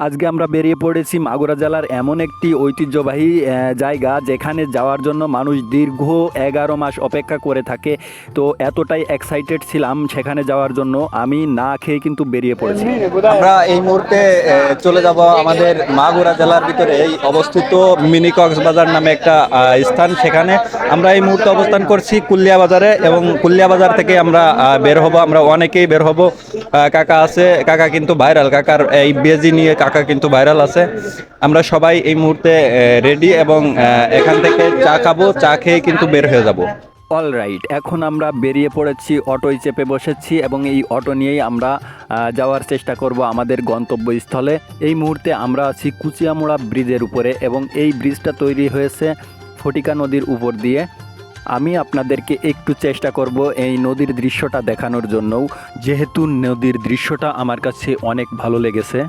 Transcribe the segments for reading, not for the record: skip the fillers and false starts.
আজকে আমরা বেরিয়ে পড়েছি মাগুরা জেলার এমন একটি ঐতিহ্যবাহী জায়গা যেখানে যাওয়ার জন্য মানুষ দীর্ঘ 11 মাস অপেক্ষা করে থাকে। তো এতটাই এক্সাইটেড ছিলাম সেখানে যাওয়ার জন্য, আমি না খেয়ে কিন্তু বেরিয়ে পড়েছি। আমরা এই মুহূর্তে চলে যাব আমাদের মাগুরা জেলার ভিতরে এই অবস্থিত মিনি কক্সবাজার নামে একটা স্থান। সেখানে আমরা এই মুহূর্তে অবস্থান করছি কুলিয়া বাজারে, এবং কুলিয়া বাজার থেকে আমরা বের হব। আমরা অনেকেই বের হব। কাকা আছে, কাকা কিন্তু ভাইরাল, কাকার এই বেজি নিয়ে কাকা কিন্তু ভাইরাল আছে। আমরা সবাই এই মুহূর্তে রেডি এবং এখান থেকে চা খাবো, চা খেয়ে কিন্তু বের হয়ে যাব। অলরাইট, এখন আমরা বেরিয়ে পড়েছি, অটোয় চেপে বসেছি এবং এই অটো নিয়েই আমরা যাওয়ার চেষ্টা করব আমাদের গন্তব্যস্থলে। এই মুহূর্তে আমরা আছি কুচিয়ামুড়া ব্রিজের উপরে এবং এই ব্রিজটা তৈরি হয়েছে ফটিকা নদীর উপর দিয়ে। আমি আপনাদেরকে একটু চেষ্টা করব এই নদীর দৃশ্যটা দেখানোর জন্যও, যেহেতু নদীর দৃশ্যটা আমার কাছে অনেক ভালো লেগেছে।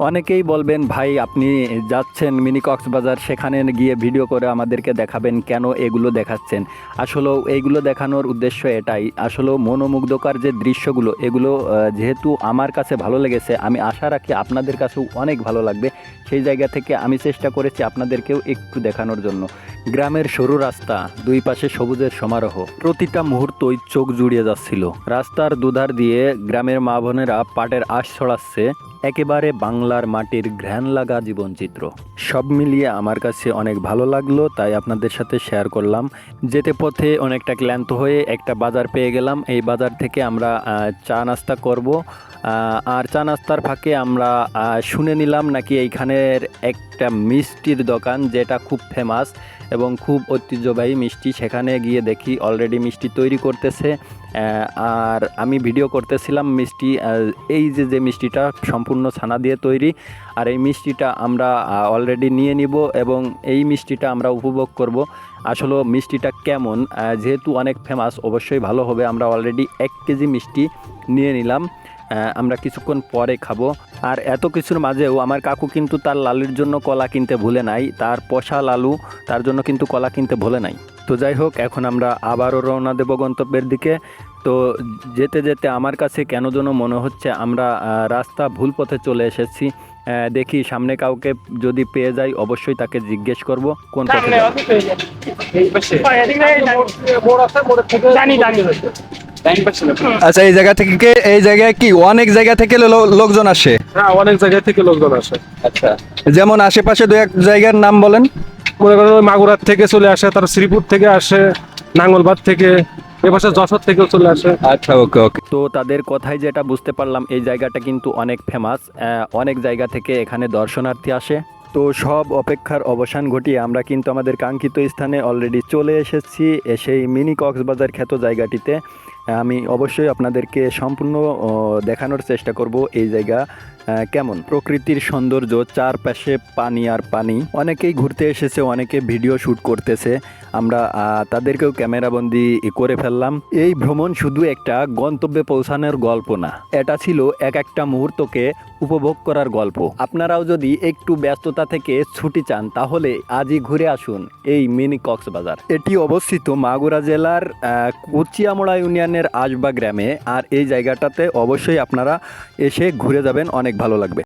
অনেকেই বলবেন, ভাই আপনি যাচ্ছেন মিনি কক্সবাজার, সেখানে গিয়ে ভিডিও করে আমাদেরকে দেখাবেন, কেন এগুলো দেখাচ্ছেন? আসলেও এইগুলো দেখানোর উদ্দেশ্য এটাই, আসলেও মনোমুগ্ধকর যে দৃশ্যগুলো, এগুলো যেহেতু আমার কাছে ভালো লেগেছে, আমি আশা রাখি আপনাদের কাছেও অনেক ভালো লাগবে। সেই জায়গা থেকে আমি চেষ্টা করেছি আপনাদেরকেও একটু দেখানোর জন্য। গ্রামের সরু রাস্তা, দুই পাশে সবুজের সমারোহ, প্রতিটা মুহূর্তই চোখ জুড়িয়ে যাচ্ছিল। রাস্তার দুধার দিয়ে গ্রামের মা বোনেরা পাটের আঁশ ছড়াচ্ছে, একেবারে বাংলার মাটির ঘ্রাণ লাগা জীবনচিত্র। সব মিলিয়ে আমার কাছে অনেক ভালো লাগলো, তাই আপনাদের সাথে শেয়ার করলাম। যেতে পথে অনেকটা ক্লান্ত হয়ে একটা বাজার পেয়ে গেলাম। এই বাজার থেকে আমরা চা নাস্তা করব। আর চা নাস্তার ফাঁকে আমরা শুনে নিলাম নাকি এইখানের একটা মিষ্টির দোকান যেটা খুব ফেমাস এবং খুব ঐতিহ্যবাহী মিষ্টি। সেখানে গিয়ে দেখি অলরেডি মিষ্টি তৈরি করতেছে, আর আমি ভিডিও করতেছিলাম মিষ্টি। এই যে মিষ্টিটা সম্পূর্ণ ছানা দিয়ে তৈরি, আর এই মিষ্টিটা আমরা অলরেডি নিয়ে নিব এবং এই মিষ্টিটা আমরা উপভোগ করব। আসলে মিষ্টিটা কেমন, যেহেতু অনেক ফেমাস, অবশ্যই ভালো হবে। আমরা অলরেডি 1 কেজি মিষ্টি নিয়ে নিলাম, আমরা কিছুক্ষণ পরে খাবো। আর এত কিছুর মাঝেও আমার কাকু কিন্তু তার লালুর জন্য কলা কিনতে ভুলে নাই, তার পোষা লালু, তার জন্য কিন্তু কলা কিনতে ভুলে নাই। তো যাই হোক, এখন আমরা আবারও রওনা দেব গন্তব্যের দিকে। তো যেতে যেতে আমার কাছে কেন যেন মনে হচ্ছে আমরা রাস্তা ভুল পথে চলে এসেছি। দেখি সামনে কাউকে যদি পেয়ে যাই অবশ্যই তাকে জিজ্ঞেস করব কোন পথে যাব। আচ্ছা, এই জায়গায় কি অনেক জায়গা থেকে লোকজন আসে? হ্যাঁ, অনেক জায়গা থেকে লোকজন আসে। আচ্ছা, যেমন আশেপাশে দু এক জায়গার নাম বলেন। মনে করেন মাগুরার থেকে চলে আসে, তার শ্রীপুর থেকে আসে, নাঙ্গলবাদ থেকে, এপাশে যশোর থেকেও চলে আসে। আচ্ছা, ওকে ওকে। তো তাদের কথাই যেটা বুঝতে পারলাম, এই জায়গাটা কিন্তু অনেক ফেমাস, অনেক জায়গা থেকে এখানে দর্শনার্থী আসে। তো সব অপেক্ষার অবসান ঘটিয়ে আমরা কিন্তু আমাদের কাঙ্ক্ষিত স্থানে অলরেডি চলে এসেছি, সেই মিনি কক্সবাজার খ্যাত জায়গাটিতে। আমি অবশ্যই আপনাদেরকে সম্পূর্ণ দেখানোর চেষ্টা করব এই জায়গা কেমন। প্রকৃতির সৌন্দর্য, চারপাশে পানি আর পানি। অনেকেই ঘুরতে এসেছে, অনেকে ভিডিও শ্যুট করতেছে, আমরা তাদেরকেও ক্যামেরাবন্দি করে ফেললাম। এই ভ্রমণ শুধু একটা গন্তব্যে পৌঁছানোর গল্প না, এটা ছিল এক একটা মুহূর্তকে উপভোগ করার গল্প। আপনারাও যদি একটু ব্যস্ততা থেকে ছুটি চান তাহলে আজই ঘুরে আসুন এই মিনি কক্সবাজার। এটি অবস্থিত মাগুরা জেলার কুচিয়ামুড়া ইউনিয়নের আশবা গ্রামে, আর এই জায়গাটাতে অবশ্যই আপনারা এসে ঘুরে যাবেন, অনেক ভালো লাগবে।